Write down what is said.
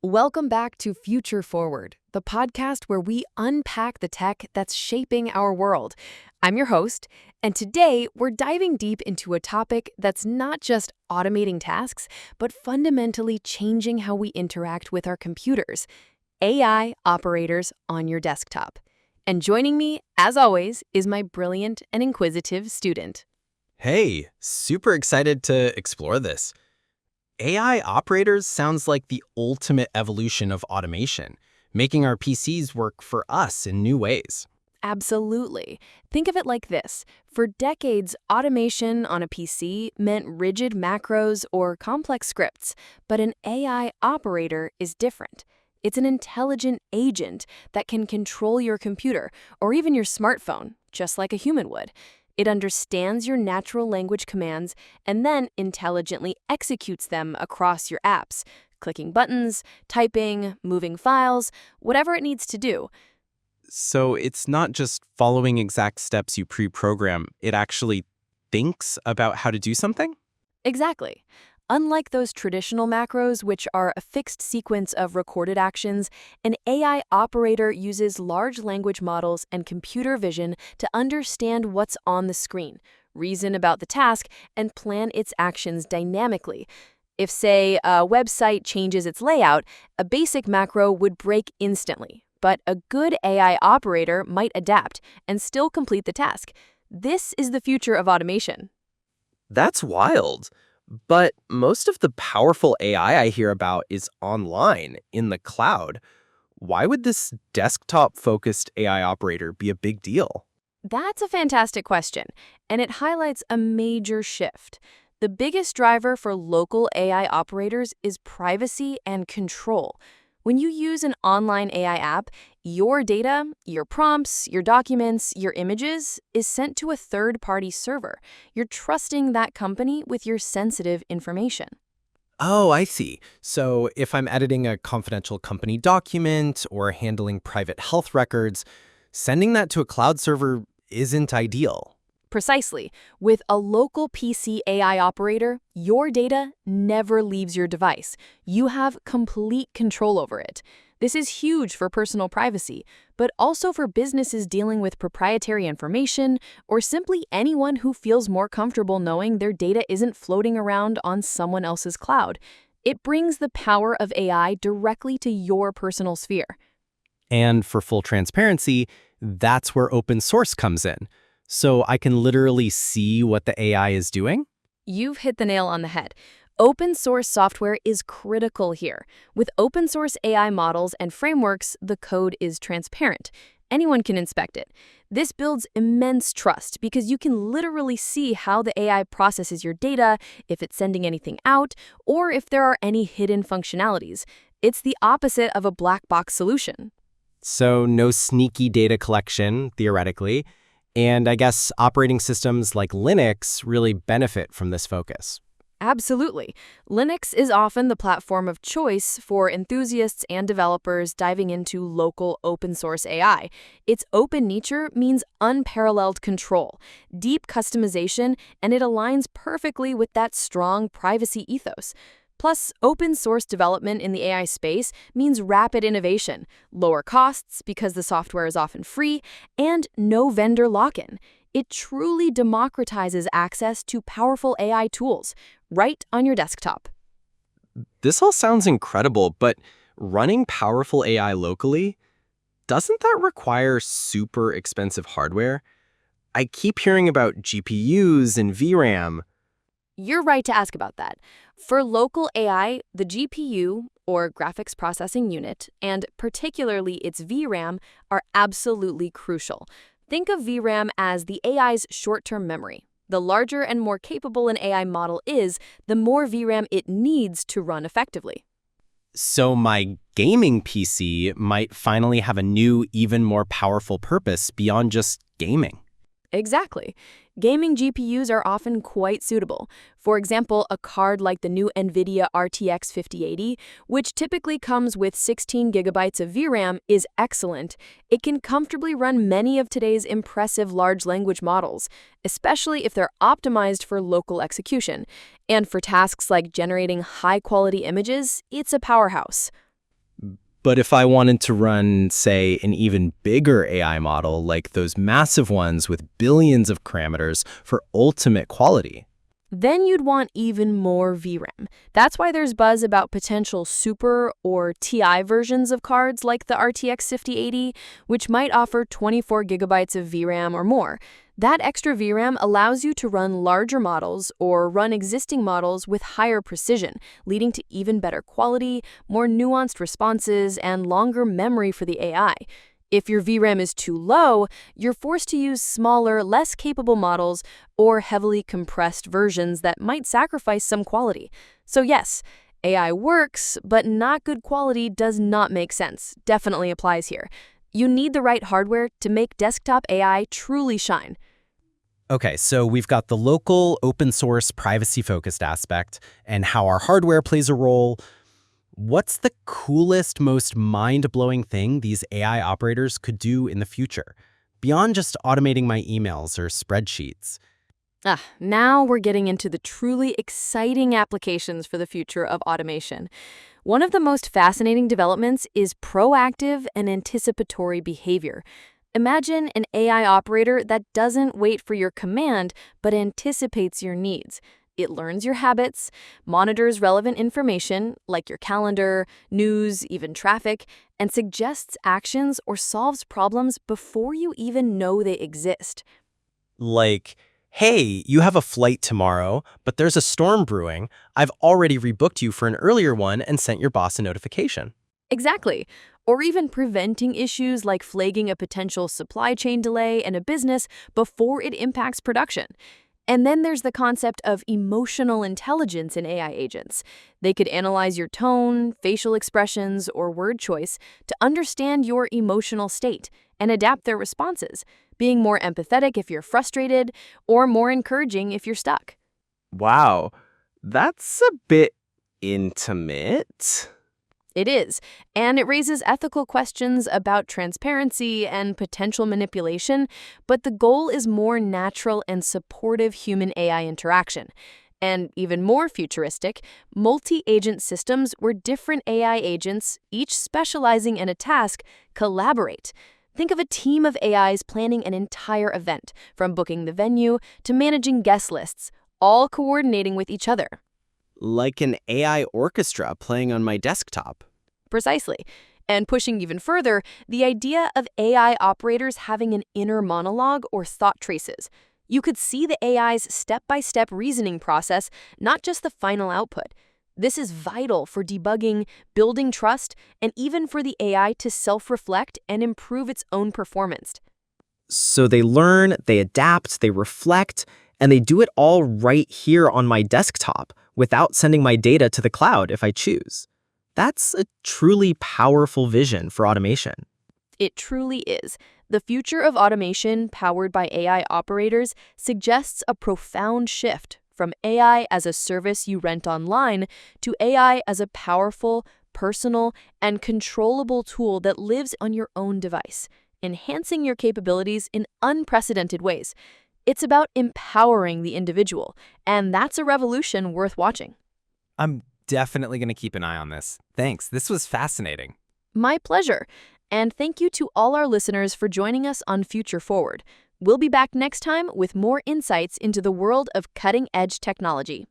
Welcome back to Future Forward, the podcast where we unpack the tech that's shaping our world. I'm your host, and today we're diving deep into a topic that's not just automating tasks, but fundamentally changing how we interact with our computers, AI operators on your desktop. And joining me, as always, is my brilliant and inquisitive student. Hey, super excited to explore this. AI operators sounds like the ultimate evolution of automation, making our PCs work for us in new ways. Absolutely. Think of it like this. For decades, automation on a PC meant rigid macros or complex scripts, but an AI operator is different. It's an intelligent agent that can control your computer or even your smartphone, just like a human would. It understands your natural language commands and then intelligently executes them across your apps, clicking buttons, typing, moving files, whatever it needs to do. So it's not just following exact steps you pre-program, it actually thinks about how to do something? Exactly. Unlike those traditional macros, which are a fixed sequence of recorded actions, an AI operator uses large language models and computer vision to understand what's on the screen, reason about the task, and plan its actions dynamically. If, say, a website changes its layout, a basic macro would break instantly, but a good AI operator might adapt and still complete the task. This is the future of automation. That's wild. But most of the powerful AI I hear about is online, in the cloud. Why would this desktop-focused AI operator be a big deal? That's a fantastic question, and it highlights a major shift. The biggest driver for local AI operators is privacy and control. When you use an online AI app, your data, your prompts, your documents, your images is sent to a third-party server. You're trusting that company with your sensitive information. Oh, I see. So if I'm editing a confidential company document or handling private health records, sending that to a cloud server isn't ideal. Precisely. With a local PC AI operator, your data never leaves your device. You have complete control over it. This is huge for personal privacy, but also for businesses dealing with proprietary information or simply anyone who feels more comfortable knowing their data isn't floating around on someone else's cloud. It brings the power of AI directly to your personal sphere. And for full transparency, that's where open source comes in. So I can literally see what the AI is doing? You've hit the nail on the head. Open source software is critical here. With open source AI models and frameworks, the code is transparent. Anyone can inspect it. This builds immense trust because you can literally see how the AI processes your data, if it's sending anything out, or if there are any hidden functionalities. It's the opposite of a black box solution. So no sneaky data collection, theoretically. And I guess operating systems like Linux really benefit from this focus. Absolutely. Linux is often the platform of choice for enthusiasts and developers diving into local open source AI. Its open nature means unparalleled control, deep customization, and it aligns perfectly with that strong privacy ethos. Plus, open source development in the AI space means rapid innovation, lower costs because the software is often free, and no vendor lock-in. It truly democratizes access to powerful AI tools right on your desktop. This all sounds incredible, but running powerful AI locally, doesn't that require super expensive hardware? I keep hearing about GPUs and VRAM. You're right to ask about that. For local AI, the GPU, or graphics processing unit, and particularly its VRAM, are absolutely crucial. Think of VRAM as the AI's short-term memory. The larger and more capable an AI model is, the more VRAM it needs to run effectively. So my gaming PC might finally have a new, even more powerful purpose beyond just gaming. Exactly. Gaming GPUs are often quite suitable. For example, a card like the new NVIDIA RTX 5080, which typically comes with 16 gigabytes of VRAM, is excellent. It can comfortably run many of today's impressive large language models, especially if they're optimized for local execution. And for tasks like generating high-quality images, it's a powerhouse. But if I wanted to run, say, an even bigger AI model, like those massive ones with billions of parameters for ultimate quality, Then you'd want even more VRAM. That's why there's buzz about potential Super or TI versions of cards like the RTX 5080, which might offer 24 gigabytes of VRAM or more. That extra VRAM allows you to run larger models or run existing models with higher precision, leading to even better quality, more nuanced responses, and longer memory for the AI. If your VRAM is too low, you're forced to use smaller, less capable models or heavily compressed versions that might sacrifice some quality. So yes, AI works, but not good quality does not make sense. Definitely applies here. You need the right hardware to make desktop AI truly shine. Okay, so we've got the local, open source, privacy-focused aspect and how our hardware plays a role. What's the coolest, most mind-blowing thing these AI operators could do in the future, beyond just automating my emails or spreadsheets? Now we're getting into the truly exciting applications for the future of automation. One of the most fascinating developments is proactive and anticipatory behavior. Imagine an AI operator that doesn't wait for your command, but anticipates your needs. It learns your habits, monitors relevant information, like your calendar, news, even traffic, and suggests actions or solves problems before you even know they exist. Like, hey, you have a flight tomorrow, but there's a storm brewing. I've already rebooked you for an earlier one and sent your boss a notification. Exactly. Or even preventing issues like flagging a potential supply chain delay in a business before it impacts production. And then there's the concept of emotional intelligence in AI agents. They could analyze your tone, facial expressions, or word choice to understand your emotional state and adapt their responses, being more empathetic if you're frustrated or more encouraging if you're stuck. Wow, that's a bit intimate. It is, and it raises ethical questions about transparency and potential manipulation, but the goal is more natural and supportive human AI interaction. And even more futuristic, multi-agent systems where different AI agents, each specializing in a task, collaborate. Think of a team of AIs planning an entire event, from booking the venue to managing guest lists, all coordinating with each other. Like an AI orchestra playing on my desktop. Precisely. And pushing even further, the idea of AI operators having an inner monologue or thought traces. You could see the AI's step-by-step reasoning process, not just the final output. This is vital for debugging, building trust, and even for the AI to self-reflect and improve its own performance. So they learn, they adapt, they reflect, and they do it all right here on my desktop without sending my data to the cloud if I choose. That's a truly powerful vision for automation. It truly is. The future of automation powered by AI operators suggests a profound shift from AI as a service you rent online to AI as a powerful, personal, and controllable tool that lives on your own device, enhancing your capabilities in unprecedented ways. It's about empowering the individual, and that's a revolution worth watching. I'm definitely going to keep an eye on this. Thanks. This was fascinating. My pleasure. And thank you to all our listeners for joining us on Future Forward. We'll be back next time with more insights into the world of cutting-edge technology.